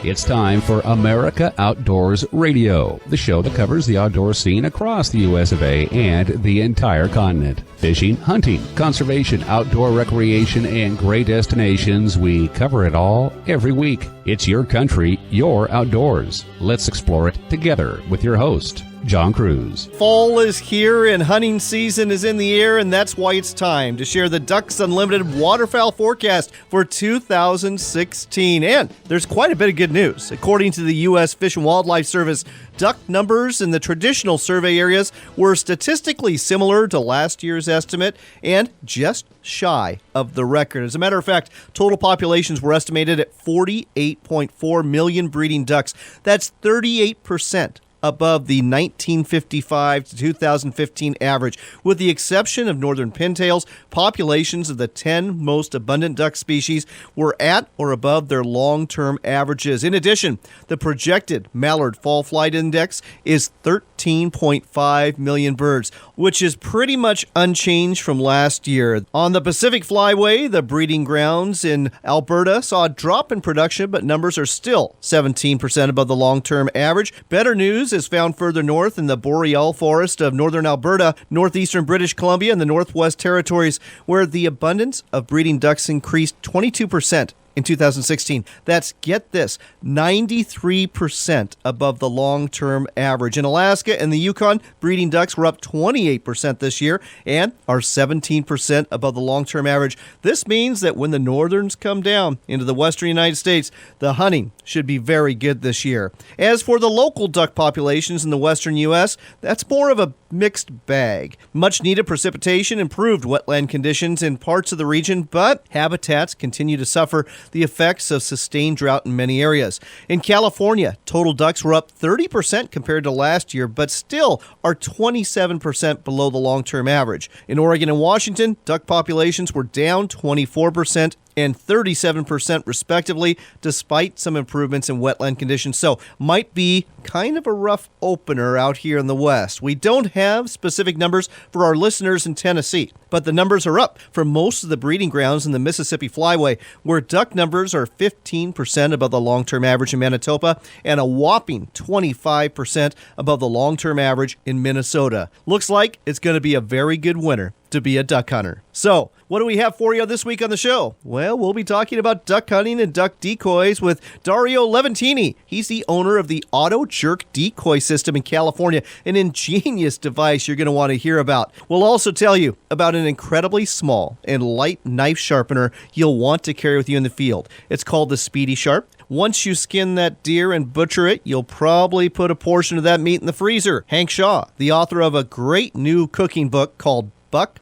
It's time for America Outdoors Radio, the show that covers the outdoor scene across the U.S. of A. and the entire continent. Fishing, hunting, conservation, outdoor recreation, and great destinations. We cover it all every week. It's your country, your outdoors. Let's explore it together with your host, John Cruz. Fall is here and hunting season is in the air, and that's why it's time to share the Ducks Unlimited waterfowl forecast for 2016. And there's quite a bit of good news. According to the U.S. Fish and Wildlife Service, duck numbers in the traditional survey areas were statistically similar to last year's estimate and just shy of the record. As a matter of fact, total populations were estimated at 48.4 million breeding ducks. That's 38% above the 1955 to 2015 average. With the exception of northern pintails, populations of the 10 most abundant duck species were at or above their long-term averages. In addition, the projected mallard fall flight index is 13.5 million birds, which is pretty much unchanged from last year. On the Pacific Flyway, the breeding grounds in Alberta saw a drop in production, but numbers are still 17% above the long-term average. Better news is found further north in the boreal forest of northern Alberta, northeastern British Columbia, and the Northwest Territories, where the abundance of breeding ducks increased 22% in 2016. That's, get this, 93% above the long-term average. In Alaska and the Yukon, breeding ducks were up 28% this year and are 17% above the long-term average. This means that when the northerns come down into the western United States, the hunting should be very good this year. As for the local duck populations in the western U.S., that's more of a mixed bag. Much needed precipitation improved wetland conditions in parts of the region, but habitats continue to suffer the effects of sustained drought in many areas. In California, total ducks were up 30% compared to last year, but still are 27% below the long-term average. In Oregon and Washington, duck populations were down 24% and 37% respectively, despite some improvements in wetland conditions. So, might be kind of a rough opener out here in the West. We don't have specific numbers for our listeners in Tennessee, but the numbers are up for most of the breeding grounds in the Mississippi Flyway, where duck numbers are 15% above the long-term average in Manitoba and a whopping 25% above the long-term average in Minnesota. Looks like it's going to be a very good winter to be a duck hunter. So, what do we have for you this week on the show? Well, we'll be talking about duck hunting and duck decoys with Dario Levantini. He's the owner of the Auto Jerk Decoy System in California, an ingenious device you're going to want to hear about. We'll also tell you about an incredibly small and light knife sharpener you'll want to carry with you in the field. It's called the Speedy Sharp. Once you skin that deer and butcher it, you'll probably put a portion of that meat in the freezer. Hank Shaw, the author of a great new cooking book called Buck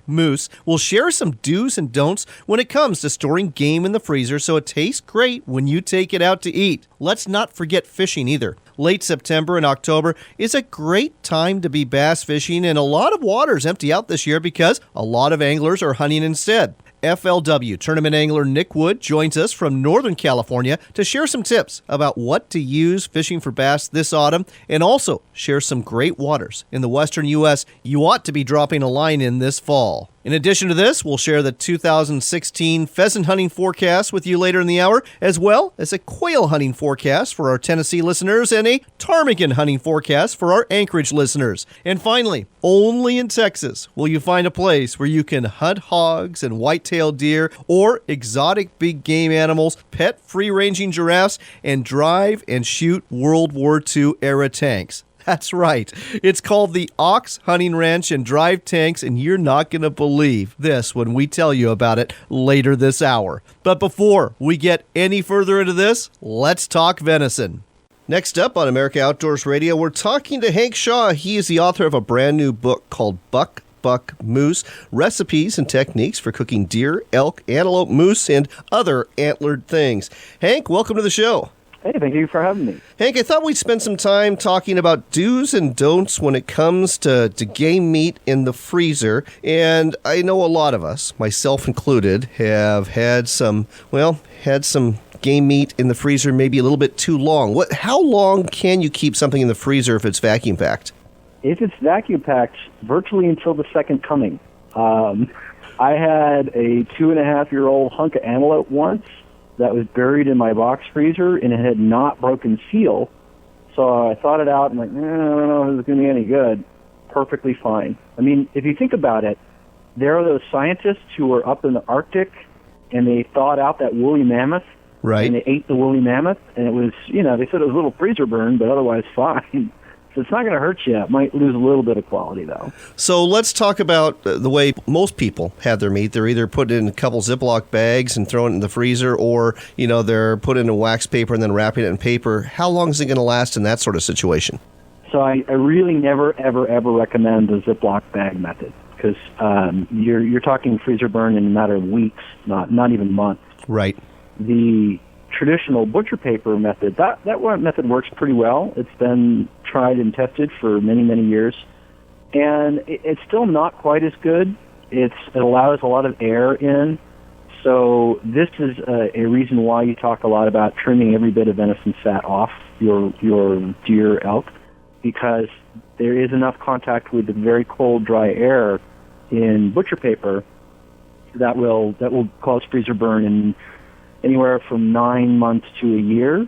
Moose, will share some do's and don'ts when it comes to storing game in the freezer so it tastes great when you take it out to eat. Let's not forget fishing either. Late September and October is a great time to be bass fishing, and a lot of waters empty out this year because a lot of anglers are hunting instead. FLW tournament angler Nick Wood joins us from Northern California to share some tips about what to use fishing for bass this autumn, and also share some great waters in the western U.S. you ought to be dropping a line in this fall. In addition to this, we'll share the 2016 pheasant hunting forecast with you later in the hour, as well as a quail hunting forecast for our Tennessee listeners and a ptarmigan hunting forecast for our Anchorage listeners. And finally, only in Texas will you find a place where you can hunt hogs and white-tailed deer or exotic big game animals, pet free-ranging giraffes, and drive and shoot World War II era tanks. That's right. It's called the Ox Hunting Ranch and Drive Tanks, and you're not going to believe this when we tell you about it later this hour. But before we get any further into this, let's talk venison. Next up on America Outdoors Radio, we're talking to Hank Shaw. He is the author of a brand new book called Buck Moose, Recipes and Techniques for Cooking Deer, Elk, Antelope, Moose, and Other Antlered Things. Hank, welcome to the show. Hey, thank you for having me. Hank, I thought we'd spend some time talking about do's and don'ts when it comes to game meat in the freezer. And I know a lot of us, myself included, have had some game meat in the freezer maybe a little bit too long. How long can you keep something in the freezer if it's vacuum packed? If it's vacuum packed, virtually until the second coming. I had a 2.5-year-old hunk of antelope once that was buried in my box freezer, and it had not broken seal. So I thought it out, and I don't know if it's going to be any good. Perfectly fine. I mean, if you think about it, there are those scientists who were up in the Arctic, and they thawed out that woolly mammoth, Right. and they ate the woolly mammoth, and it was, they said it was a little freezer burn, but otherwise fine. So it's not going to hurt you. It might lose a little bit of quality, though. So let's talk about the way most people have their meat. They're either put in a couple Ziploc bags and thrown it in the freezer, or, they're put in a wax paper and then wrapping it in paper. How long is it going to last in that sort of situation? So I really never, ever, ever recommend the Ziploc bag method, because you're talking freezer burn in a matter of weeks, not even months. Right. The traditional butcher paper method, that method works pretty well. It's been tried and tested for many, many years. And it's still not quite as good. It allows a lot of air in. So this is a reason why you talk a lot about trimming every bit of venison fat off your deer, elk, because there is enough contact with the very cold, dry air in butcher paper that will cause freezer burn in anywhere from 9 months to a year.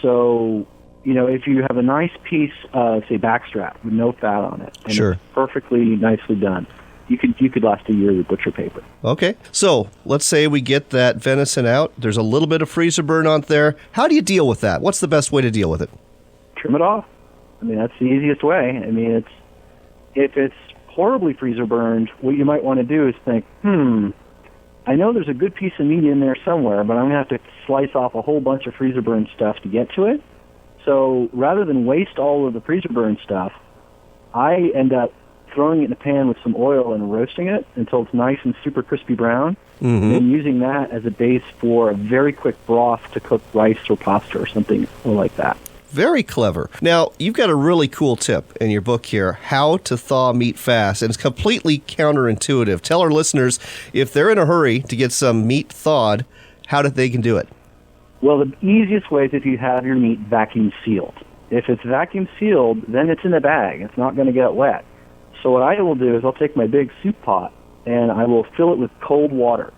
So, if you have a nice piece of, say, backstrap with no fat on it, and Sure. it's perfectly nicely done, you could last a year with butcher paper. Okay. So let's say we get that venison out. There's a little bit of freezer burn on there. How do you deal with that? What's the best way to deal with it? Trim it off. I mean, that's the easiest way. I mean, if it's horribly freezer burned, what you might want to do is think, I know there's a good piece of meat in there somewhere, but I'm going to have to slice off a whole bunch of freezer burn stuff to get to it. So rather than waste all of the freezer burn stuff, I end up throwing it in a pan with some oil and roasting it until it's nice and super crispy brown, and then using that as a base for a very quick broth to cook rice or pasta or something like that. Very clever. Now, you've got a really cool tip in your book here, How to Thaw Meat Fast, and it's completely counterintuitive. Tell our listeners, if they're in a hurry to get some meat thawed, how they can do it. Well, the easiest way is if you have your meat vacuum sealed. If it's vacuum sealed, then it's in a bag. It's not going to get wet. So what I will do is I'll take my big soup pot, and I will fill it with cold water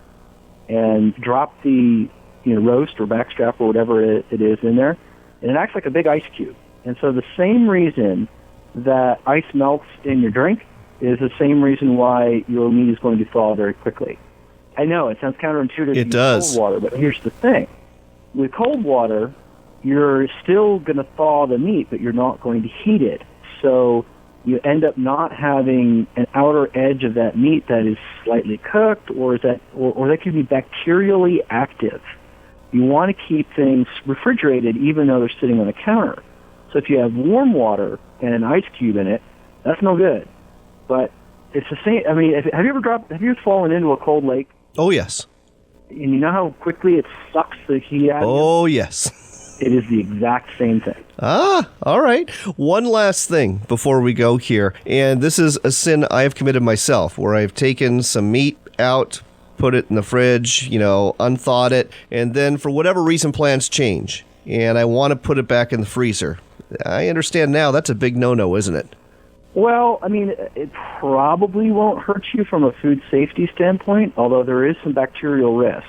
and drop the roast or backstrap or whatever it is in there, and it acts like a big ice cube. And so the same reason that ice melts in your drink is the same reason why your meat is going to thaw very quickly. I know, it sounds counterintuitive to use cold water, but here's the thing. With cold water, you're still going to thaw the meat, but you're not going to heat it. So you end up not having an outer edge of that meat that is slightly cooked, or that could be bacterially active. You want to keep things refrigerated even though they're sitting on the counter. So if you have warm water and an ice cube in it, that's no good. But it's the same. I mean, have you fallen into a cold lake? Oh, yes. And you know how quickly it sucks the heat out of you? Oh, yes. It is the exact same thing. Ah, all right. One last thing before we go here, and this is a sin I have committed myself, where I've taken some meat out, put it in the fridge, unthawed it, and then for whatever reason plans change, and I want to put it back in the freezer. I understand now that's a big no-no, isn't it? Well, I mean, it probably won't hurt you from a food safety standpoint, although there is some bacterial risk.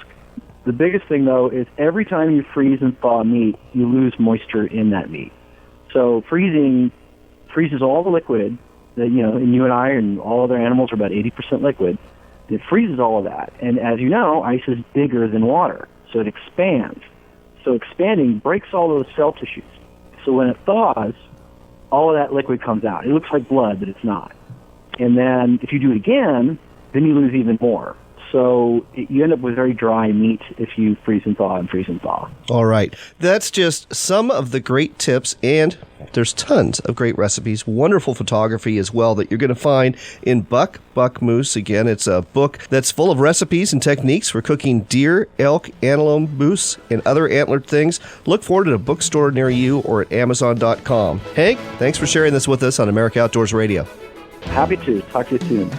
The biggest thing, though, is every time you freeze and thaw meat, you lose moisture in that meat. So freezing freezes all the liquid that, and you and I and all other animals are about 80% liquid. It freezes all of that. And as you know, ice is bigger than water, so it expands. So expanding breaks all those cell tissues. So when it thaws, all of that liquid comes out. It looks like blood, but it's not. And then if you do it again, then you lose even more. So you end up with very dry meat if you freeze and thaw and freeze and thaw. All right. That's just some of the great tips, and there's tons of great recipes, wonderful photography as well that you're going to find in Buck Moose. Again, it's a book that's full of recipes and techniques for cooking deer, elk, antelope, moose, and other antlered things. Look for it at a bookstore near you or at Amazon.com. Hank, thanks for sharing this with us on America Outdoors Radio. Happy to. Talk to you soon.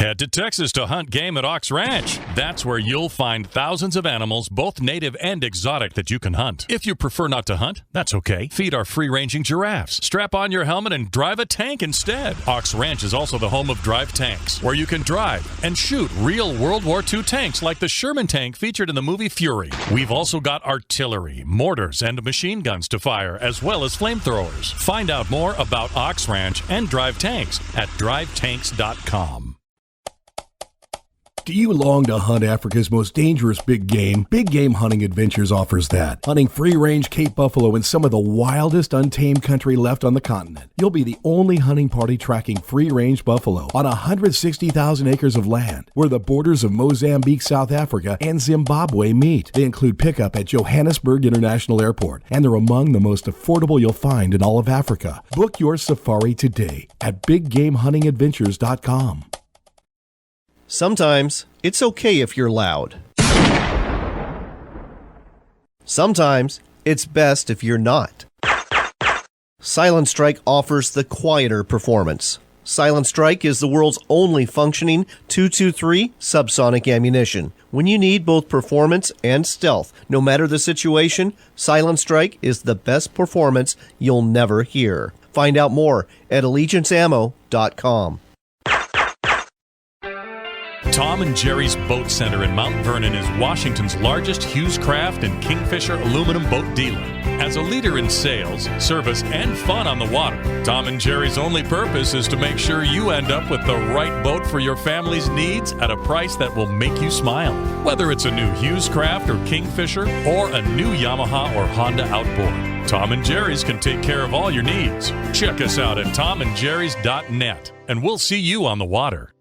Head to Texas to hunt game at Ox Ranch. That's where you'll find thousands of animals, both native and exotic, that you can hunt. If you prefer not to hunt, that's okay. Feed our free-ranging giraffes. Strap on your helmet and drive a tank instead. Ox Ranch is also the home of Drive Tanks, where you can drive and shoot real World War II tanks like the Sherman tank featured in the movie Fury. We've also got artillery, mortars, and machine guns to fire, as well as flamethrowers. Find out more about Ox Ranch and Drive Tanks at drivetanks.com. Do you long to hunt Africa's most dangerous big game? Big Game Hunting Adventures offers that. Hunting free-range Cape buffalo in some of the wildest untamed country left on the continent. You'll be the only hunting party tracking free-range buffalo on 160,000 acres of land, where the borders of Mozambique, South Africa, and Zimbabwe meet. They include pickup at Johannesburg International Airport, and they're among the most affordable you'll find in all of Africa. Book your safari today at BigGameHuntingAdventures.com. Sometimes it's okay if you're loud. Sometimes it's best if you're not. Silent Strike offers the quieter performance. Silent Strike is the world's only functioning .223 subsonic ammunition. When you need both performance and stealth, no matter the situation, Silent Strike is the best performance you'll never hear. Find out more at AllegianceAmmo.com. Tom and Jerry's Boat Center in Mount Vernon is Washington's largest Hughes Craft and Kingfisher aluminum boat dealer. As a leader in sales, service, and fun on the water, Tom and Jerry's only purpose is to make sure you end up with the right boat for your family's needs at a price that will make you smile. Whether it's a new Hughes Craft or Kingfisher or a new Yamaha or Honda outboard, Tom and Jerry's can take care of all your needs. Check us out at tomandjerrys.net, and we'll see you on the water.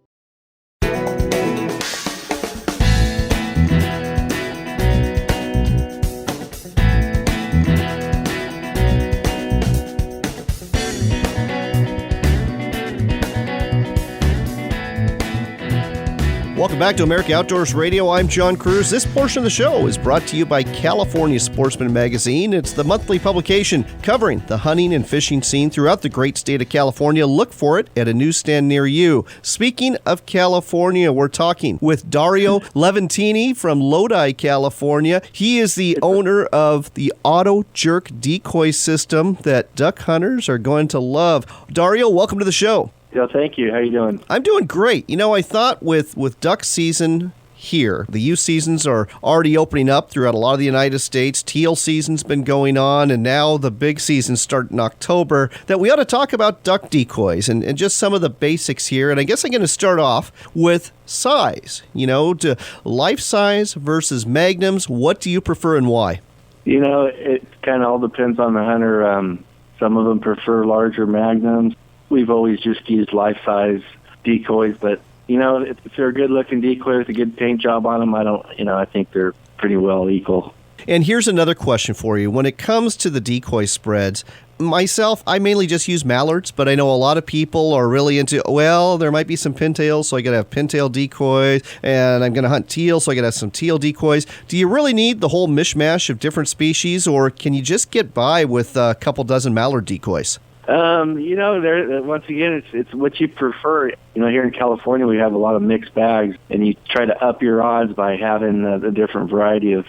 Welcome back to America Outdoors Radio. I'm John Cruz. This portion of the show is brought to you by California Sportsman Magazine. It's the monthly publication covering the hunting and fishing scene throughout the great state of California. Look for it at a newsstand near you. Speaking of California, we're talking with Dario Levantini from Lodi, California. He is the owner of the Auto Jerk decoy system that duck hunters are going to love. Dario, welcome to the show. Yeah, thank you. How you doing? I'm doing great. You know, I thought with duck season here, the youth seasons are already opening up throughout a lot of the United States. Teal season's been going on, and now the big season starts in October, that we ought to talk about duck decoys and just some of the basics here. And I guess I'm going to start off with size. You know, to life size versus magnums. What do you prefer and why? You know, it kind of all depends on the hunter. Some of them prefer larger magnums. We've always just used life-size decoys, but, you know, if they're a good-looking decoy with a good paint job on them, I think they're pretty well equal. And here's another question for you. When it comes to the decoy spreads, myself, I mainly just use mallards, but I know a lot of people are really into, well, there might be some pintails, so I got to have pintail decoys, and I'm going to hunt teal, so I got to have some teal decoys. Do you really need the whole mishmash of different species, or can you just get by with a couple dozen mallard decoys? You know, once again, it's what you prefer. You know, here in California, we have a lot of mixed bags, and you try to up your odds by having the different variety of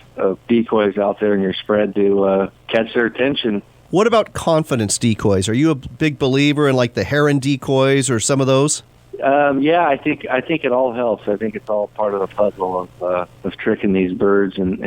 decoys out there in your spread to catch their attention. What about confidence decoys? Are you a big believer in like the heron decoys or some of those? Yeah, I think it all helps. I think it's all part of the puzzle of tricking these birds and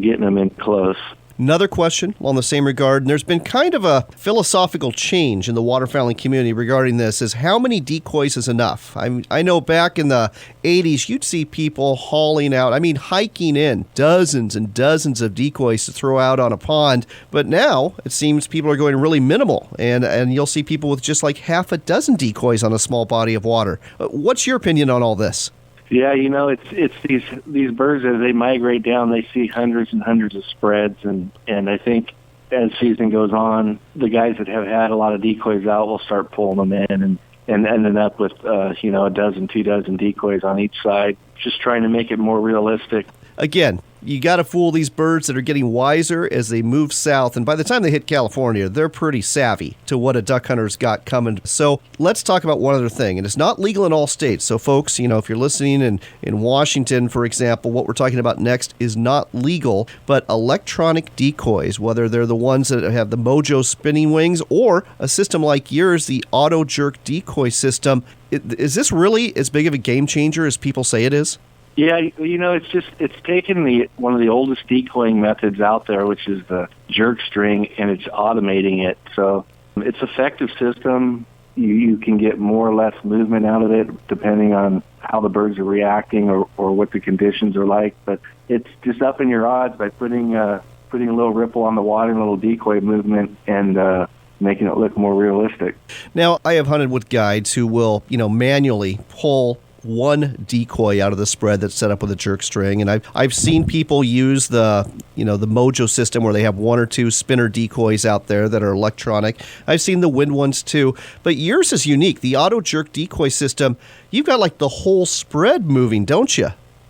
getting them in close. Another question along the same regard, and there's been kind of a philosophical change in the waterfowling community regarding this, is how many decoys is enough? I know back in the 80s, you'd see people hiking in dozens and dozens of decoys to throw out on a pond, but now it seems people are going really minimal, and you'll see people with just like half a dozen decoys on a small body of water. What's your opinion on all this? Yeah, you know, it's these birds, as they migrate down, they see hundreds and hundreds of spreads, and I think as season goes on, the guys that have had a lot of decoys out will start pulling them in and ending up with a dozen, 2 dozen decoys on each side, just trying to make it more realistic. Again, You got to fool these birds that are getting wiser as they move south. And by the time they hit California, they're pretty savvy to what a duck hunter's got coming. So let's talk about one other thing. And it's not legal in all states. So folks, if you're listening in Washington, for example, what we're talking about next is not legal, but electronic decoys, whether they're the ones that have the Mojo spinning wings or a system like yours, the Auto Jerk decoy system. Is this really as big of a game changer as people say it is? Yeah, it's taken one of the oldest decoying methods out there, which is the jerk string, and it's automating it. So it's an effective system. You can get more or less movement out of it depending on how the birds are reacting or what the conditions are like. But it's just upping your odds by putting a little ripple on the water, and a little decoy movement, and making it look more realistic. Now, I have hunted with guides who will, manually pull one decoy out of the spread that's set up with a jerk string, and I've seen people use the Mojo system where they have one or two spinner decoys out there that are electronic. I've seen the wind ones too, but yours is unique. The Auto Jerk decoy system, you've got like the whole spread moving, don't you?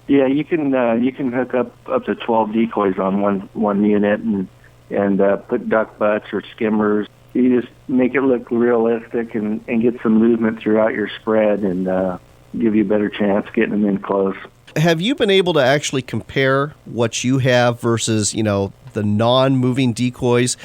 Yeah, you can hook up to 12 decoys on one unit and put duck butts or skimmers. You just make it look realistic and get some movement throughout your spread and give you a better chance getting them in close. Have you been able to actually compare what you have versus, the non-moving decoys?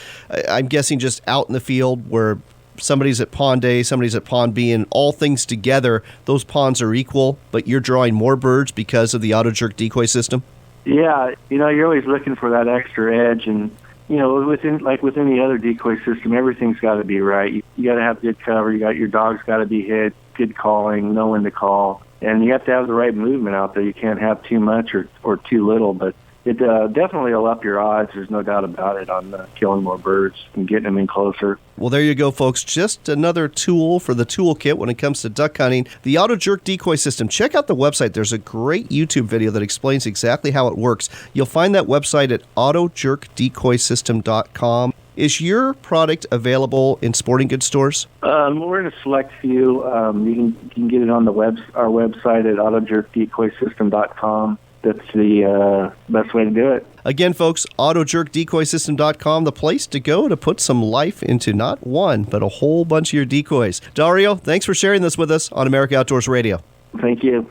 I'm guessing just out in the field where somebody's at pond A, somebody's at pond B, and all things together, those ponds are equal, but you're drawing more birds because of the Auto Jerk decoy system? Yeah, you're always looking for that extra edge, and with any other decoy system, everything's got to be right. You got to have good cover. Your dog's got to be hit, good calling, know when to call, and you have to have the right movement out there. You can't have too much or too little, but it definitely will up your odds. There's no doubt about it on killing more birds and getting them in closer. Well, there you go, folks. Just another tool for the toolkit when it comes to duck hunting. The Auto Jerk decoy system. Check out the website. There's a great YouTube video that explains exactly how it works. You'll find that website at autojerkdecoysystem.com. Is your product available in sporting goods stores? We're in a select few. You can get it on our website at autojerkdecoysystem.com. That's the best way to do it. Again, folks, autojerkdecoysystem.com, the place to go to put some life into not one, but a whole bunch of your decoys. Dario, thanks for sharing this with us on America Outdoors Radio. Thank you.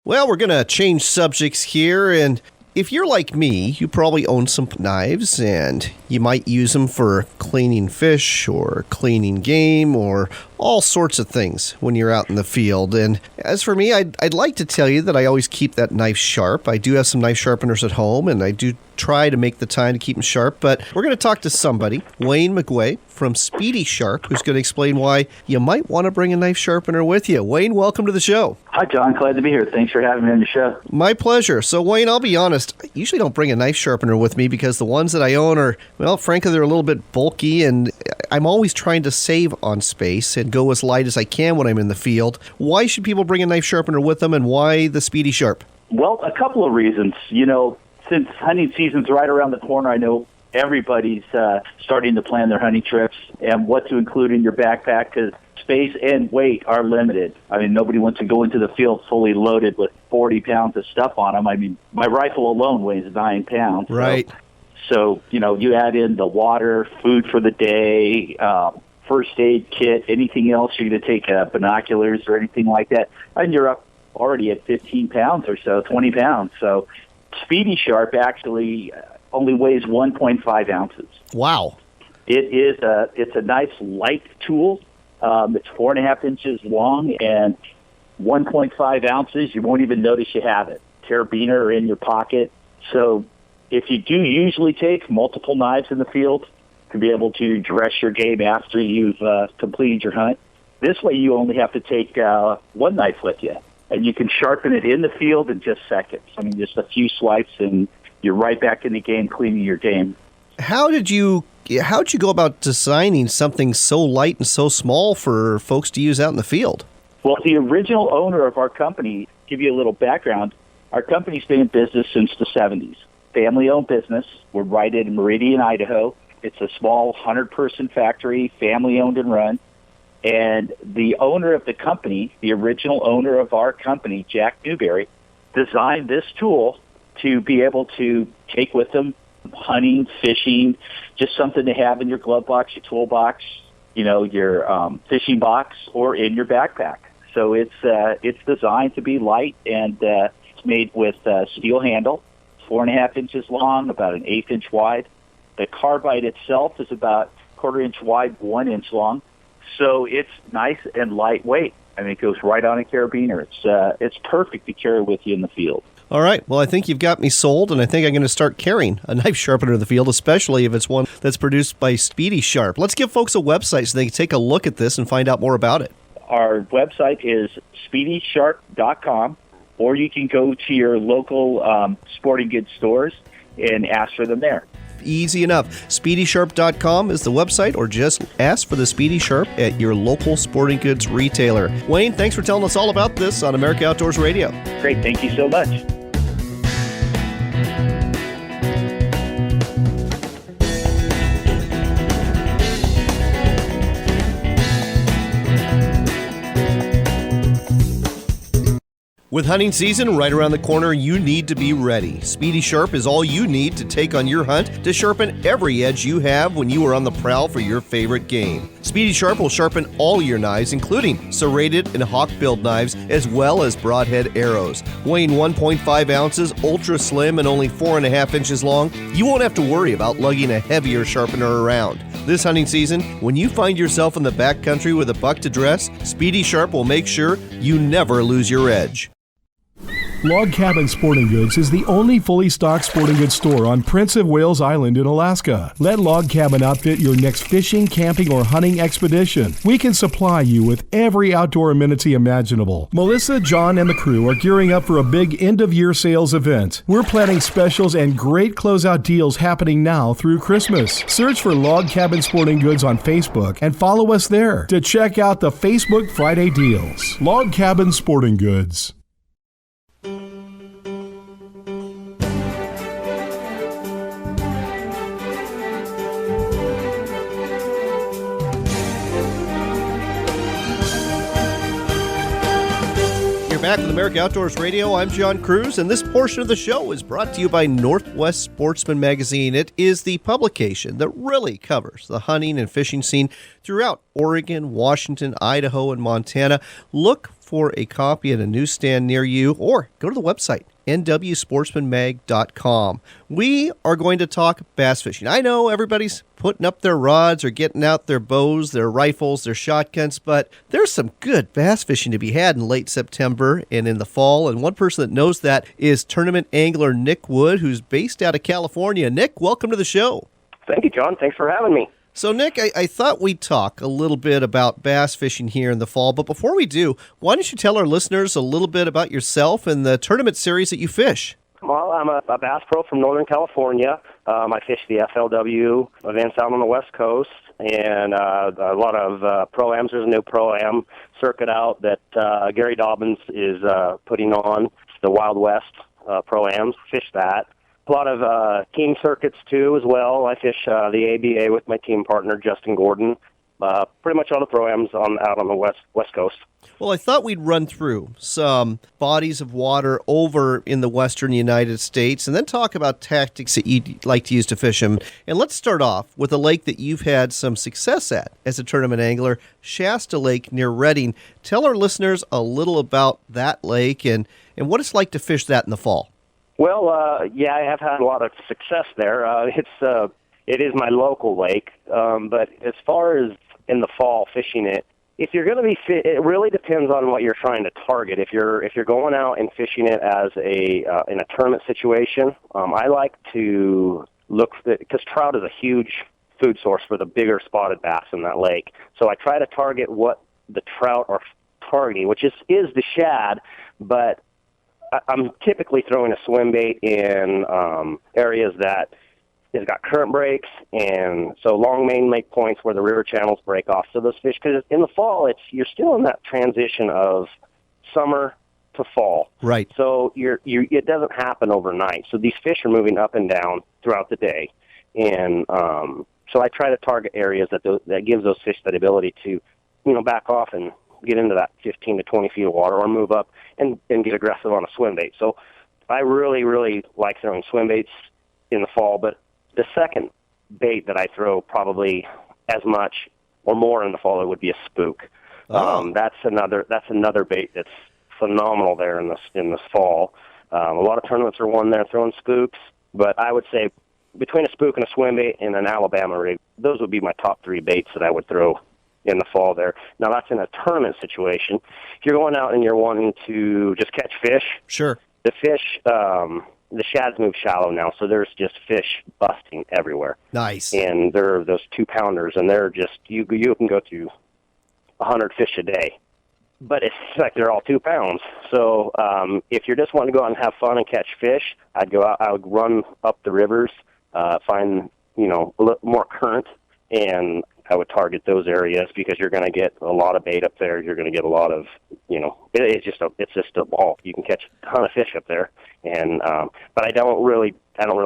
Well, we're going to change subjects here, and if you're like me, you probably own some knives, and you might use them for cleaning fish or cleaning game or all sorts of things when you're out in the field. And as for me, I'd like to tell you that I always keep that knife sharp. I do have some knife sharpeners at home, and I do try to make the time to keep them sharp. But we're going to talk to somebody, Wayne McGuay from Speedy Sharp, who's going to explain why you might want to bring a knife sharpener with you. Wayne, welcome to the show. Hi, John. Glad to be here. Thanks for having me on the show. My pleasure. So, Wayne, I'll be honest, I usually don't bring a knife sharpener with me because the ones that I own are, well, frankly, they're a little bit bulky, and I'm always trying to save on space and go as light as I can when I'm in the field. Why should people bring a knife sharpener with them, and why the Speedy Sharp? Well, a couple of reasons. Since hunting season's right around the corner, I know everybody's starting to plan their hunting trips and what to include in your backpack, because space and weight are limited. I mean, nobody wants to go into the field fully loaded with 40 pounds of stuff on them. I mean, my rifle alone weighs 9 pounds. Right. So you add in the water, food for the day, first aid kit, anything else, you're going to take binoculars or anything like that, and you're up already at 15 pounds or so, 20 pounds. So Speedy Sharp actually only weighs 1.5 ounces. Wow. It's a nice light tool. It's 4.5 inches long and 1.5 ounces. You won't even notice you have it. Carabiner in your pocket. So if you do usually take multiple knives in the field to be able to dress your game after you've completed your hunt, this way you only have to take one knife with you. And you can sharpen it in the field in just seconds. I mean, just a few swipes, and you're right back in the game cleaning your game. How'd you go about designing something so light and so small for folks to use out in the field? Well, the original owner of our company, give you a little background, our company's been in business since the 70s. Family-owned business. We're right in Meridian, Idaho. It's a small 100-person factory, family-owned and run. And the owner of the company, the original owner of our company, Jack Newberry, designed this tool to be able to take with them hunting, fishing, just something to have in your glove box, your toolbox, your fishing box, or in your backpack. So it's designed to be light, and it's made with steel handle, 4.5 inches long, about an 1/8 inch wide. The carbide itself is about 1/4 inch wide, 1 inch long. So it's nice and lightweight. I mean, it goes right on a carabiner. It's perfect to carry with you in the field. All right. Well, I think you've got me sold, and I think I'm going to start carrying a knife sharpener in the field, especially if it's one that's produced by Speedy Sharp. Let's give folks a website so they can take a look at this and find out more about it. Our website is speedysharp.com, or you can go to your local sporting goods stores and ask for them there. Easy enough. SpeedySharp.com is the website, or just ask for the Speedy Sharp at your local sporting goods retailer. Wayne, thanks for telling us all about this on America Outdoors Radio. Great. Thank you so much. With hunting season right around the corner, you need to be ready. Speedy Sharp is all you need to take on your hunt to sharpen every edge you have when you are on the prowl for your favorite game. Speedy Sharp will sharpen all your knives, including serrated and hawk-billed knives, as well as broadhead arrows. Weighing 1.5 ounces, ultra slim, and only 4.5 inches long, you won't have to worry about lugging a heavier sharpener around. This hunting season, when you find yourself in the backcountry with a buck to dress, Speedy Sharp will make sure you never lose your edge. Log Cabin Sporting Goods is the only fully stocked sporting goods store on Prince of Wales Island in Alaska. Let Log Cabin outfit your next fishing, camping, or hunting expedition. We can supply you with every outdoor amenity imaginable. Melissa, John, and the crew are gearing up for a big end-of-year sales event. We're planning specials and great closeout deals happening now through Christmas. Search for Log Cabin Sporting Goods on Facebook and follow us there to check out the Facebook Friday deals. Log Cabin Sporting Goods. Back with America Outdoors Radio, I'm John Cruz, and this portion of the show is brought to you by Northwest Sportsman Magazine. It is the publication that really covers the hunting and fishing scene throughout Oregon, Washington, Idaho, and Montana. Look for a copy at a newsstand near you, or go to the website, nwsportsmanmag.com. We are going to talk bass fishing. I know everybody's putting up their rods or getting out their bows, their rifles, their shotguns, but there's some good bass fishing to be had in late September and in the fall. And one person that knows that is tournament angler Nick Wood, who's based out of California. Nick, welcome to the show. Thank you, John. Thanks for having me. So, Nick, I thought we'd talk a little bit about bass fishing here in the fall, but before we do, why don't you tell our listeners a little bit about yourself and the tournament series that you fish? Well, I'm a bass pro from Northern California. I fish the FLW events out on the West Coast, and a lot of pro-ams. There's a new pro-am circuit out that Gary Dobbins is putting on, the Wild West pro-ams. Fish that. A lot of team circuits, too, as well. I fish the ABA with my team partner, Justin Gordon. Pretty much all the pro-ams out on the West Coast. Well, I thought we'd run through some bodies of water over in the western United States and then talk about tactics that you'd like to use to fish them. And let's start off with a lake that you've had some success at as a tournament angler, Shasta Lake near Redding. Tell our listeners a little about that lake and what it's like to fish that in the fall. Well, yeah, I have had a lot of success there. It is my local lake, but as far as in the fall fishing it, if you're going to be it really depends on what you're trying to target. If you're going out and fishing it as in a tournament situation, I like to look because trout is a huge food source for the bigger spotted bass in that lake. So I try to target what the trout are targeting, which is the shad, but I'm typically throwing a swim bait in areas that has got current breaks, and so long main lake points where the river channels break off. So those fish, because in the fall, you're still in that transition of summer to fall. Right. So it doesn't happen overnight. So these fish are moving up and down throughout the day, and so I try to target areas that gives those fish that ability to, back off and get into that 15 to 20 feet of water or move up and get aggressive on a swim bait. So I really, really like throwing swim baits in the fall, but the second bait that I throw probably as much or more in the fall, it would be a spook. That's another bait that's phenomenal there in this fall. A lot of tournaments are won there throwing spooks, but I would say between a spook and a swim bait and an Alabama rig, those would be my top 3 baits that I would throw in the fall there. Now, that's in a tournament situation. If you're going out and you're wanting to just catch fish, Sure. the fish, the shads move shallow now, so there's just fish busting everywhere. Nice. And they're those 2-pounders, and they're just, you can go to 100 fish a day. But it's like they're all 2 pounds. So if you're just wanting to go out and have fun and catch fish, I'd go out, I would run up the rivers, find, a little more current, and I would target those areas because you're going to get a lot of bait up there. You're going to get a lot of, it's just a ball. You can catch a ton of fish up there, and but I don't really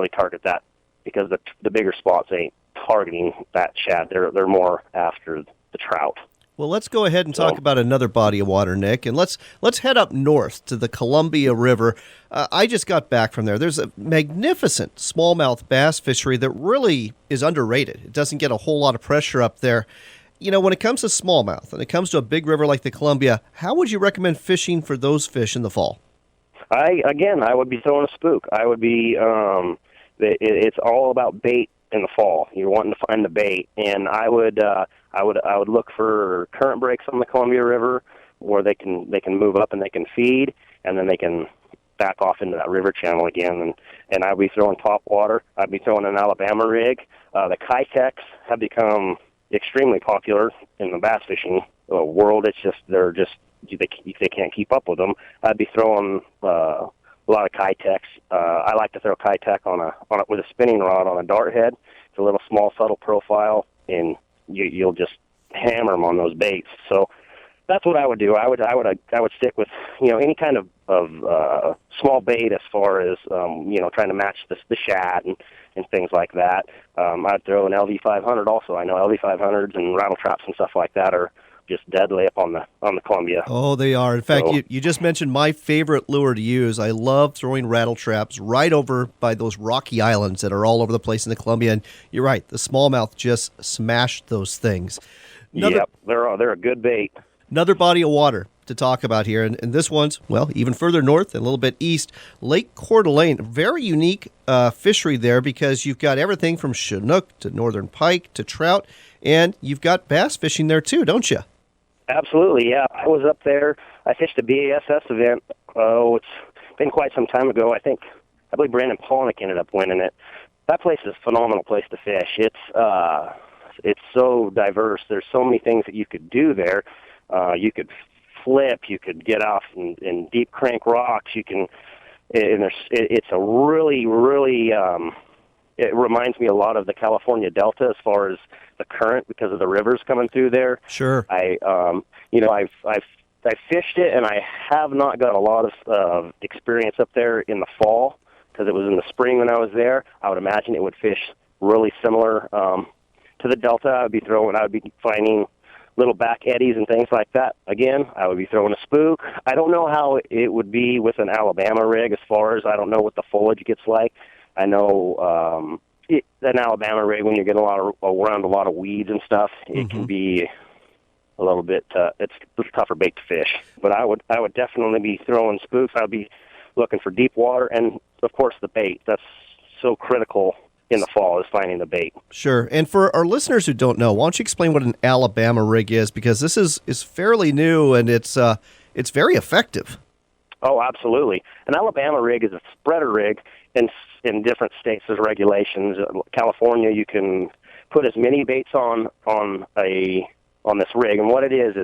target that because the bigger spots ain't targeting that shad. They're more after the trout. Well, let's go ahead and talk about another body of water, Nick, and let's head up north to the Columbia River. I just got back from there. There's a magnificent smallmouth bass fishery that really is underrated. It doesn't get a whole lot of pressure up there. When it comes to smallmouth and it comes to a big river like the Columbia, how would you recommend fishing for those fish in the fall? I would be throwing a spook. I would be. It's all about bait in the fall. You're wanting to find the bait, and I would look for current breaks on the Columbia River where they can move up and they can feed, and then they can back off into that river channel again. And I'd be throwing top water. I'd be throwing an Alabama rig. The Kitex have become extremely popular in the bass fishing world. It's just they can't keep up with them. I'd be throwing a lot of Kitex. I like to throw Kitech with a spinning rod on a dart head. It's a little small, subtle profile, and you'll just hammer them on those baits. So that's what I would do. I would stick with any kind of small bait as far as trying to match the shad and things like that. I'd throw an LV500 also. I know LV500s and rattle traps and stuff like that are just deadly up on the Columbia. Oh, they are. In fact, you just mentioned my favorite lure to use. I love throwing rattle traps right over by those rocky islands that are all over the place in the Columbia. And you're right, the smallmouth just smashed those things. Yep, they're a good bait. Another body of water to talk about here, and this one's, even further north and a little bit east, Lake Coeur d'Alene. Very unique fishery there because you've got everything from Chinook to northern pike to trout, and you've got bass fishing there too, don't you? Absolutely, yeah. I was up there. I fished a BASS event. It's been quite some time ago. I believe Brandon Polnick ended up winning it. That place is a phenomenal place to fish. It's so diverse. There's so many things that you could do there. You could flip. You could get off in deep crank rocks. You can. It's a really, really. It reminds me a lot of the California Delta as far as the current because of the rivers coming through there. Sure. I've fished it, and I have not got a lot of experience up there in the fall because it was in the spring when I was there. I would imagine it would fish really similar to the Delta. I would be finding little back eddies and things like that. Again, I would be throwing a spook. I don't know how it would be with an Alabama rig as far as I don't know what the foliage gets like. I know an Alabama rig, when you get around a lot of weeds and stuff, it can be a little bit. It's a tougher bait to fish. But I would definitely be throwing spooks. I would be looking for deep water, and of course the bait. That's so critical in the fall, is finding the bait. Sure. And for our listeners who don't know, why don't you explain what an Alabama rig is? Because this is fairly new and it's very effective. Oh, absolutely. An Alabama rig is a spreader rig. In different states, there's regulations. California, you can put as many baits on this rig, and what it is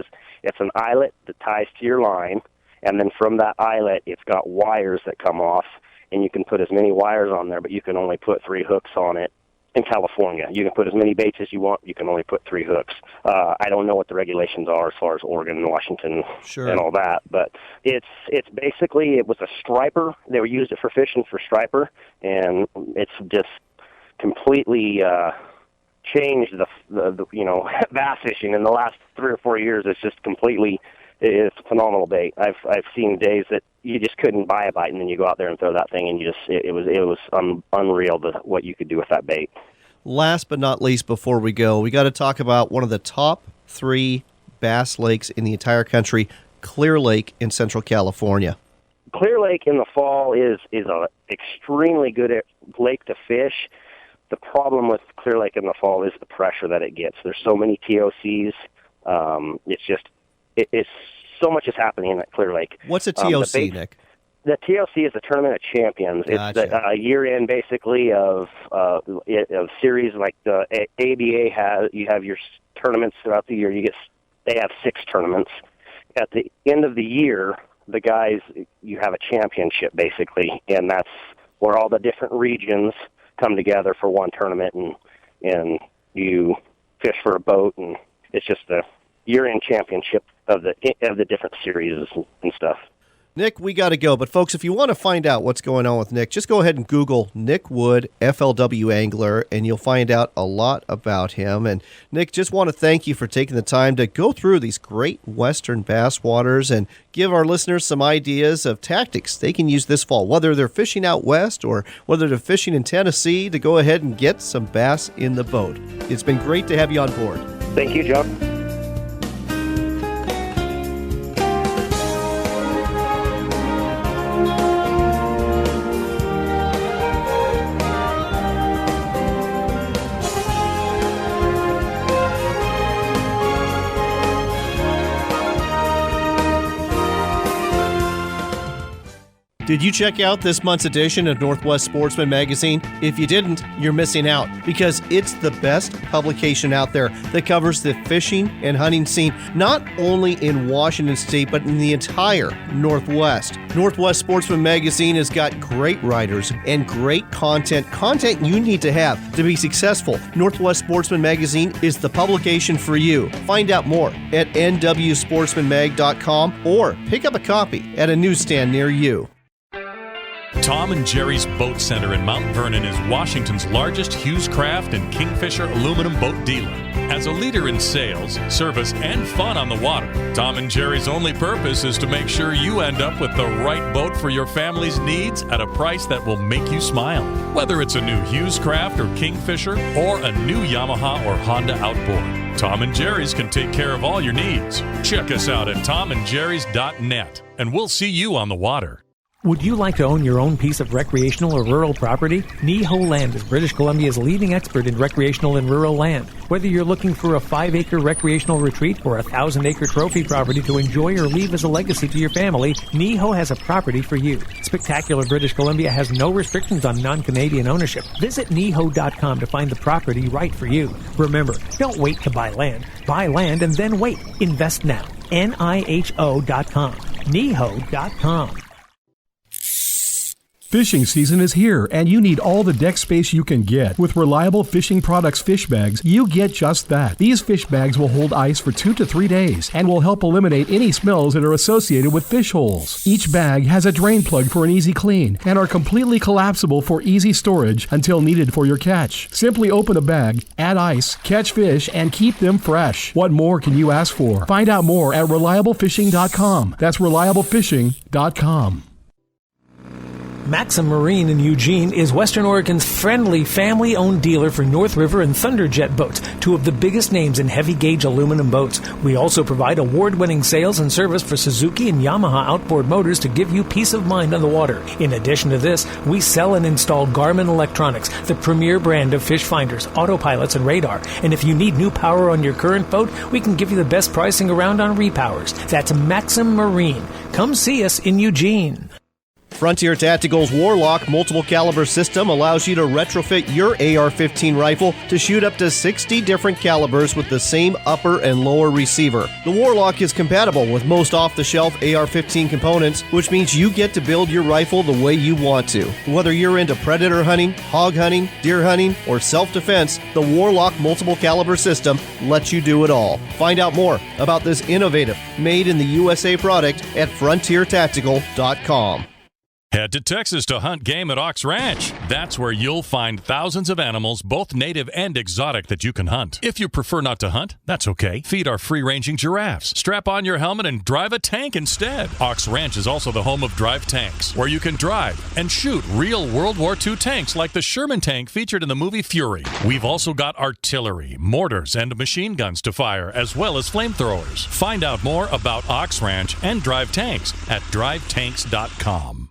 it's an eyelet that ties to your line, and then from that eyelet, it's got wires that come off, and you can put as many wires on there, but you can only put 3 hooks on it. In California, you can put as many baits as you want. You can only put 3 hooks. I don't know what the regulations are as far as Oregon and Washington and all that, but it's basically, it was a striper. They were used it for fishing for striper, and it's just completely changed the bass fishing in the last 3 or 4 years. It's just completely It's a phenomenal bait. I've seen days that you just couldn't buy a bite, and then you go out there and throw that thing, and it was unreal what you could do with that bait. Last but not least, before we go, we got to talk about one of the top 3 bass lakes in the entire country, Clear Lake in Central California. Clear Lake in the fall is an extremely good lake to fish. The problem with Clear Lake in the fall is the pressure that it gets. There's so many TOCs. It's so much is happening at Clear Lake. What's a TOC, Nick? The TOC is the Tournament of Champions. Gotcha. It's the year-end, basically, of series like the ABA has. You have your tournaments throughout the year. They have 6 tournaments. At the end of the year, the guys, you have a championship, basically, and that's where all the different regions come together for one tournament, and you fish for a boat, and it's just a year-end championship of the different series and stuff. Nick, we got to go. But, folks, if you want to find out what's going on with Nick, just go ahead and Google Nick Wood, FLW Angler, and you'll find out a lot about him. And, Nick, just want to thank you for taking the time to go through these great western bass waters and give our listeners some ideas of tactics they can use this fall, whether they're fishing out west or whether they're fishing in Tennessee, to go ahead and get some bass in the boat. It's been great to have you on board. Thank you, John. Did you check out this month's edition of Northwest Sportsman Magazine? If you didn't, you're missing out, because it's the best publication out there that covers the fishing and hunting scene, not only in Washington State, but in the entire Northwest. Northwest Sportsman Magazine has got great writers and great content you need to have to be successful. Northwest Sportsman Magazine is the publication for you. Find out more at nwsportsmanmag.com or pick up a copy at a newsstand near you. Tom and Jerry's Boat Center in Mount Vernon is Washington's largest Hughes Craft and Kingfisher aluminum boat dealer. As a leader in sales, service, and fun on the water, Tom and Jerry's only purpose is to make sure you end up with the right boat for your family's needs at a price that will make you smile. Whether it's a new Hughes Craft or Kingfisher or a new Yamaha or Honda outboard, Tom and Jerry's can take care of all your needs. Check us out at tomandjerrys.net, and we'll see you on the water. Would you like to own your own piece of recreational or rural property? Niho Land is British Columbia's leading expert in recreational and rural land. Whether you're looking for a 5-acre recreational retreat or a 1,000-acre trophy property to enjoy or leave as a legacy to your family, Niho has a property for you. Spectacular British Columbia has no restrictions on non-Canadian ownership. Visit Niho.com to find the property right for you. Remember, don't wait to buy land. Buy land and then wait. Invest now. Niho.com. Niho.com. Fishing season is here, and you need all the deck space you can get. With Reliable Fishing Products fish bags, you get just that. These fish bags will hold ice for 2 to 3 days and will help eliminate any smells that are associated with fish holes. Each bag has a drain plug for an easy clean and are completely collapsible for easy storage until needed for your catch. Simply open a bag, add ice, catch fish, and keep them fresh. What more can you ask for? Find out more at ReliableFishing.com. That's ReliableFishing.com. Maxim Marine in Eugene is Western Oregon's friendly, family-owned dealer for North River and Thunderjet boats, 2 of the biggest names in heavy-gauge aluminum boats. We also provide award-winning sales and service for Suzuki and Yamaha outboard motors to give you peace of mind on the water. In addition to this, we sell and install Garmin Electronics, the premier brand of fish finders, autopilots, and radar. And if you need new power on your current boat, we can give you the best pricing around on repowers. That's Maxim Marine. Come see us in Eugene. Frontier Tactical's Warlock multiple caliber system allows you to retrofit your AR-15 rifle to shoot up to 60 different calibers with the same upper and lower receiver. The Warlock is compatible with most off-the-shelf AR-15 components, which means you get to build your rifle the way you want to. Whether you're into predator hunting, hog hunting, deer hunting, or self-defense, the Warlock multiple caliber system lets you do it all. Find out more about this innovative, made in the USA product at frontiertactical.com. Head to Texas to hunt game at Ox Ranch. That's where you'll find thousands of animals, both native and exotic, that you can hunt. If you prefer not to hunt, that's okay. Feed our free-ranging giraffes. Strap on your helmet and drive a tank instead. Ox Ranch is also the home of drive tanks, where you can drive and shoot real World War II tanks like the Sherman tank featured in the movie Fury. We've also got artillery, mortars, and machine guns to fire, as well as flamethrowers. Find out more about Ox Ranch and drive tanks at drivetanks.com.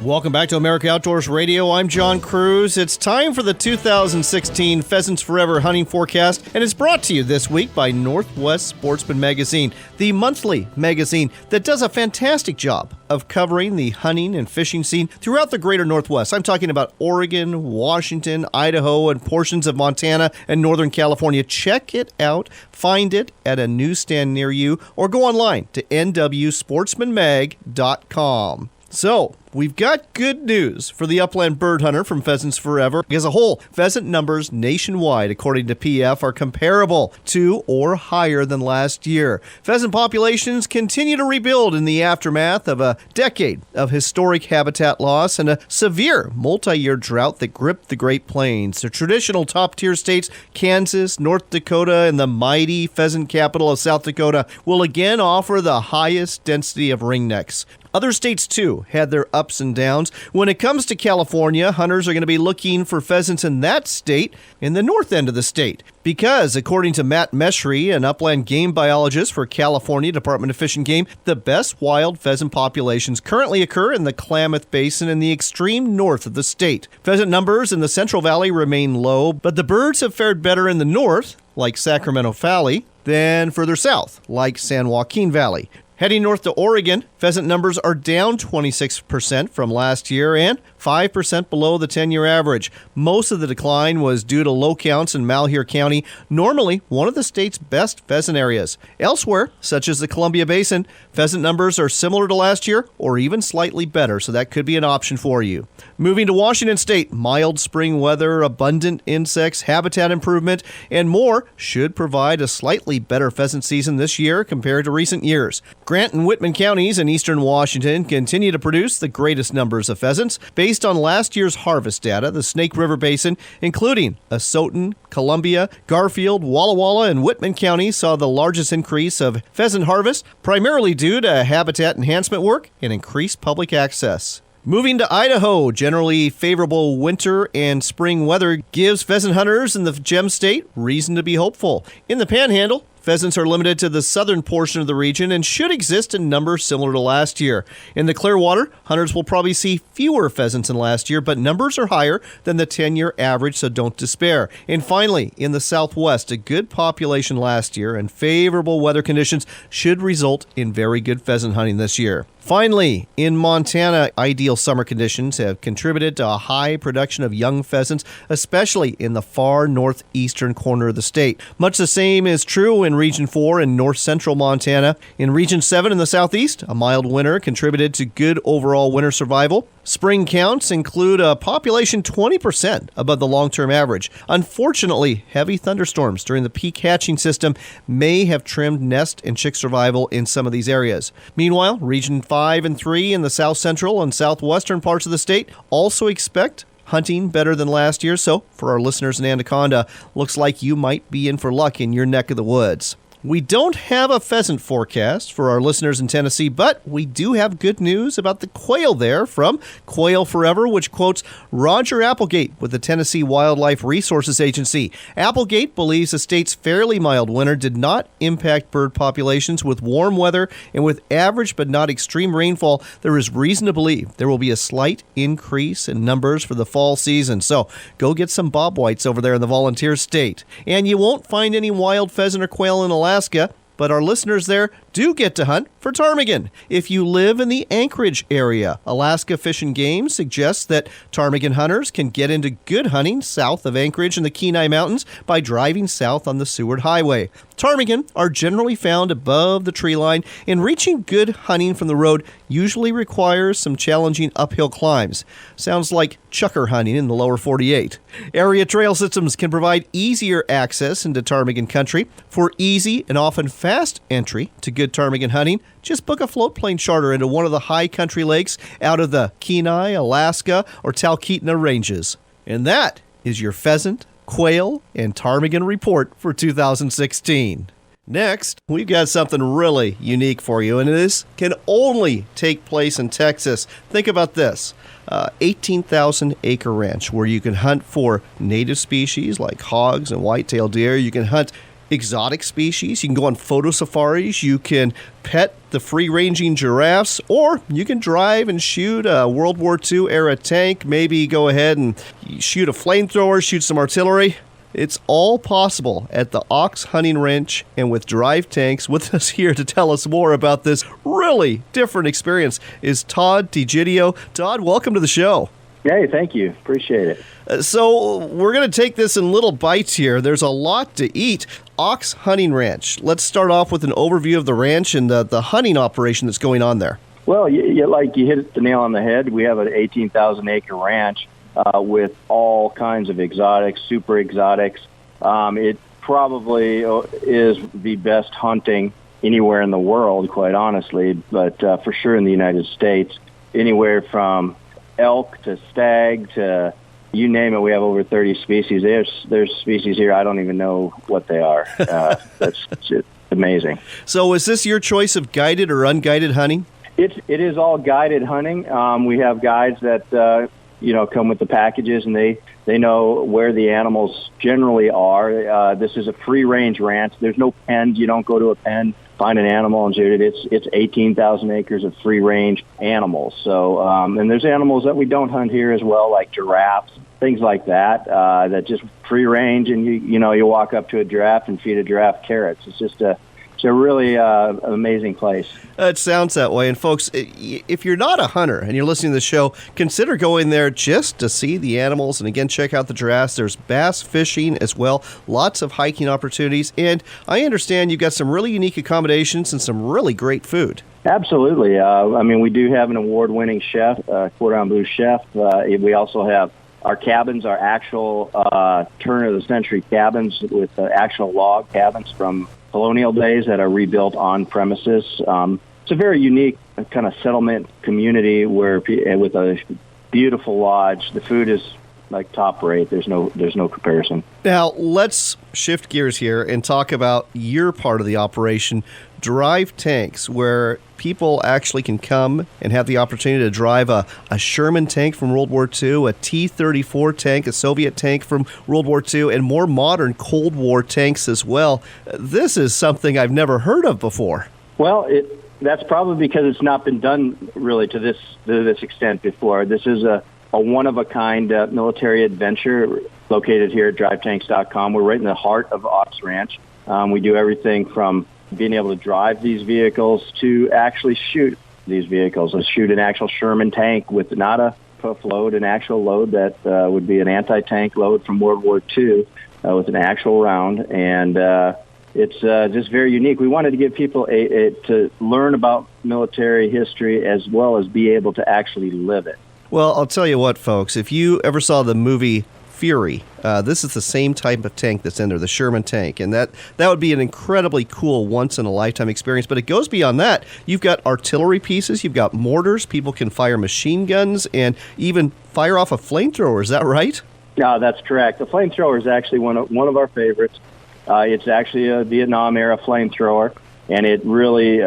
Welcome back to America Outdoors Radio. I'm John Cruz. It's time for the 2016 Pheasants Forever Hunting Forecast, and it's brought to you this week by Northwest Sportsman Magazine, the monthly magazine that does a fantastic job of covering the hunting and fishing scene throughout the greater Northwest. I'm talking about Oregon, Washington, Idaho, and portions of Montana and Northern California. Check it out. Find it at a newsstand near you, or go online to nwsportsmanmag.com. So, we've got good news for the upland bird hunter from Pheasants Forever. As a whole, pheasant numbers nationwide, according to PF, are comparable to or higher than last year. Pheasant populations continue to rebuild in the aftermath of a decade of historic habitat loss and a severe multi-year drought that gripped the Great Plains. The traditional top-tier states, Kansas, North Dakota, and the mighty pheasant capital of South Dakota, will again offer the highest density of ringnecks. Other states, too, had their ups and downs. When it comes to California, hunters are going to be looking for pheasants in that state, in the north end of the state. Because, according to Matt Meshry, an upland game biologist for California Department of Fish and Game, the best wild pheasant populations currently occur in the Klamath Basin in the extreme north of the state. Pheasant numbers in the Central Valley remain low, but the birds have fared better in the north, like Sacramento Valley, than further south, like San Joaquin Valley. Heading north to Oregon, pheasant numbers are down 26% from last year and 5% below the 10-year average. Most of the decline was due to low counts in Malheur County, normally one of the state's best pheasant areas. Elsewhere, such as the Columbia Basin, pheasant numbers are similar to last year or even slightly better, so that could be an option for you. Moving to Washington State, mild spring weather, abundant insects, habitat improvement, and more should provide a slightly better pheasant season this year compared to recent years. Grant and Whitman counties in eastern Washington continue to produce the greatest numbers of pheasants. Based on last year's harvest data, the Snake River Basin, including Asotin, Columbia, Garfield, Walla Walla, and Whitman counties, saw the largest increase of pheasant harvest, primarily due to habitat enhancement work and increased public access. Moving to Idaho, generally favorable winter and spring weather gives pheasant hunters in the Gem State reason to be hopeful. In the Panhandle, pheasants are limited to the southern portion of the region and should exist in numbers similar to last year. In the Clearwater, hunters will probably see fewer pheasants than last year, but numbers are higher than the 10-year average, so don't despair. And finally, in the Southwest, a good population last year and favorable weather conditions should result in very good pheasant hunting this year. Finally, in Montana, ideal summer conditions have contributed to a high production of young pheasants, especially in the far northeastern corner of the state. Much the same is true in Region 4 in north-central Montana. In Region 7 in the southeast, a mild winter contributed to good overall winter survival. Spring counts include a population 20% above the long-term average. Unfortunately, heavy thunderstorms during the peak hatching system may have trimmed nest and chick survival in some of these areas. Meanwhile, Region 5 and 3 in the south-central and southwestern parts of the state also expect hunting better than last year. So, for our listeners in Anaconda, looks like you might be in for luck in your neck of the woods. We don't have a pheasant forecast for our listeners in Tennessee, but we do have good news about the quail there from Quail Forever, which quotes Roger Applegate with the Tennessee Wildlife Resources Agency. Applegate believes the state's fairly mild winter did not impact bird populations. With warm weather and with average but not extreme rainfall, there is reason to believe there will be a slight increase in numbers for the fall season. So go get some bobwhites over there in the Volunteer State. And you won't find any wild pheasant or quail in Alaska, but our listeners there do get to hunt for ptarmigan. If you live in the Anchorage area, Alaska Fish and Game suggests that ptarmigan hunters can get into good hunting south of Anchorage in the Kenai Mountains by driving south on the Seward Highway. Ptarmigan are generally found above the tree line, and reaching good hunting from the road usually requires some challenging uphill climbs. Sounds like chucker hunting in the lower 48. Area trail systems can provide easier access into ptarmigan country. For easy and often fast entry to good ptarmigan hunting, just book a float plane charter into one of the high country lakes out of the Kenai, Alaska, or Talkeetna ranges. And that is your pheasant, quail, and ptarmigan report for 2016. Next, we've got something really unique for you, and this can only take place in Texas. Think about this. 18,000 acre ranch where you can hunt for native species like hogs and white-tailed deer. You can hunt exotic species. You can go on photo safaris. You can pet the free-ranging giraffes, or you can drive and shoot a World War II era tank, maybe go ahead and shoot a flamethrower, shoot some artillery. It's all possible at the Ox Hunting Ranch, and with Drive Tanks. With us here to tell us more about this really different experience is Todd DiGidio. Todd, welcome to the show. Hey, thank you. Appreciate it. So we're going to take this in little bites here. There's a lot to eat. Ox Hunting Ranch. Let's start off with an overview of the ranch and the hunting operation that's going on there. Well, you hit the nail on the head. We have an 18,000 acre ranch with all kinds of exotics, super exotics. It probably is the best hunting anywhere in the world, quite honestly, but for sure in the United States, anywhere from elk to stag to you name it. We have over 30 species. There's species here I don't even know what they are. That's just amazing. So is this your choice of guided or unguided hunting? It is all guided hunting. We have guides that come with the packages, and they know where the animals generally are. This is a free range ranch. There's no pens. You don't go to a pen, find an animal and shoot it. It's 18,000 acres of free range animals. So and there's animals that we don't hunt here as well, like giraffes, things like that. That just free range, and you walk up to a giraffe and feed a giraffe carrots. It's a really amazing place. It sounds that way. And folks, if you're not a hunter and you're listening to the show, consider going there just to see the animals. And again, check out the giraffes. There's bass fishing as well. Lots of hiking opportunities. And I understand you've got some really unique accommodations and some really great food. Absolutely. We do have an award-winning chef, Cordon Bleu chef. We also have our cabins, our actual turn-of-the-century cabins with actual log cabins from colonial days that are rebuilt on premises. It's a very unique kind of settlement community with a beautiful lodge. The food is like top rate. There's no comparison. Now let's shift gears here and talk about your part of the operation, Drive Tanks, where people actually can come and have the opportunity to drive a Sherman tank from World War II, a T-34 tank, a Soviet tank from World War II, and more modern Cold War tanks as well. This is something I've never heard of before. Well, that's probably because it's not been done really to this extent before. This is a one-of-a-kind military adventure located here at DriveTanks.com. We're right in the heart of Ox Ranch. We do everything from being able to drive these vehicles to actually shoot these vehicles. Let's shoot an actual Sherman tank with not a puff load, an actual load that would be an anti-tank load from World War II with an actual round. And it's just very unique. We wanted to give people to learn about military history as well as be able to actually live it. Well, I'll tell you what, folks, if you ever saw the movie Fury, this is the same type of tank that's in there, the Sherman tank, and that would be an incredibly cool once-in-a-lifetime experience. But it goes beyond that. You've got artillery pieces, you've got mortars, people can fire machine guns, and even fire off a flamethrower. Is that right? No, that's correct. The flamethrower is actually one of our favorites. It's actually a Vietnam-era flamethrower, and it really,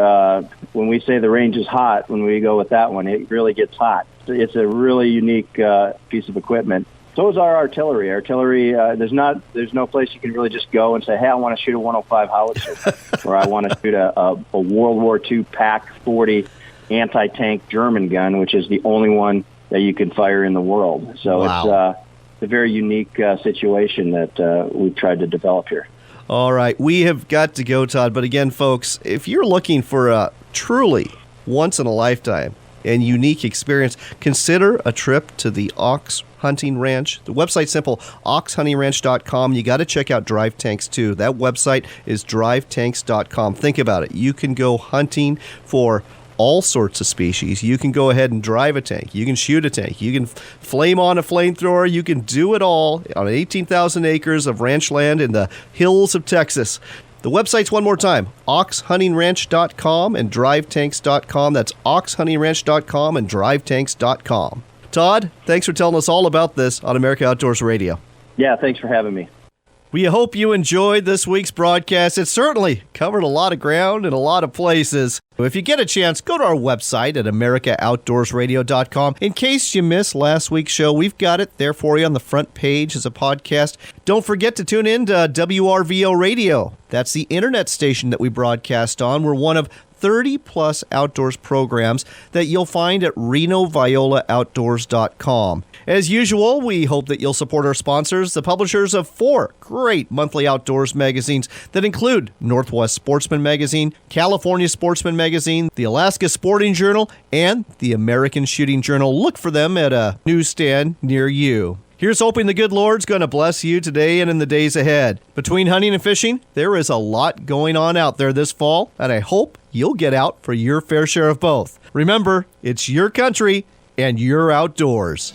when we say the range is hot, when we go with that one, it really gets hot. It's a really unique piece of equipment. So is our artillery. Artillery, there's no place you can really just go and say, hey, I want to shoot a 105 howitzer, or I want to shoot a World War II PaK-40 anti-tank German gun, which is the only one that you can fire in the world. So wow. It's a very unique situation that we've tried to develop here. All right, we have got to go, Todd. But again, folks, if you're looking for a truly once-in-a-lifetime and unique experience, consider a trip to the Ox Hunting Ranch. The website's simple, oxhuntingranch.com. You got to check out Drive Tanks too. That website is drivetanks.com. Think about it. You can go hunting for all sorts of species. You can go ahead and drive a tank. You can shoot a tank. You can flame on a flamethrower. You can do it all on 18,000 acres of ranch land in the hills of Texas. The website's one more time, oxhuntingranch.com and drivetanks.com. That's oxhuntingranch.com and drivetanks.com. Todd, thanks for telling us all about this on America Outdoors Radio. Yeah, thanks for having me. We hope you enjoyed this week's broadcast. It certainly covered a lot of ground in a lot of places. If you get a chance, go to our website at AmericaOutdoorsRadio.com. In case you missed last week's show, we've got it there for you on the front page as a podcast. Don't forget to tune in to WRVO Radio. That's the internet station that we broadcast on. We're one of 30-plus outdoors programs that you'll find at RenoViolaOutdoors.com. As usual, we hope that you'll support our sponsors, the publishers of 4 great monthly outdoors magazines that include Northwest Sportsman Magazine, California Sportsman Magazine, the Alaska Sporting Journal, and the American Shooting Journal. Look for them at a newsstand near you. Here's hoping the good Lord's going to bless you today and in the days ahead. Between hunting and fishing, there is a lot going on out there this fall, and I hope you'll get out for your fair share of both. Remember, it's your country and your outdoors.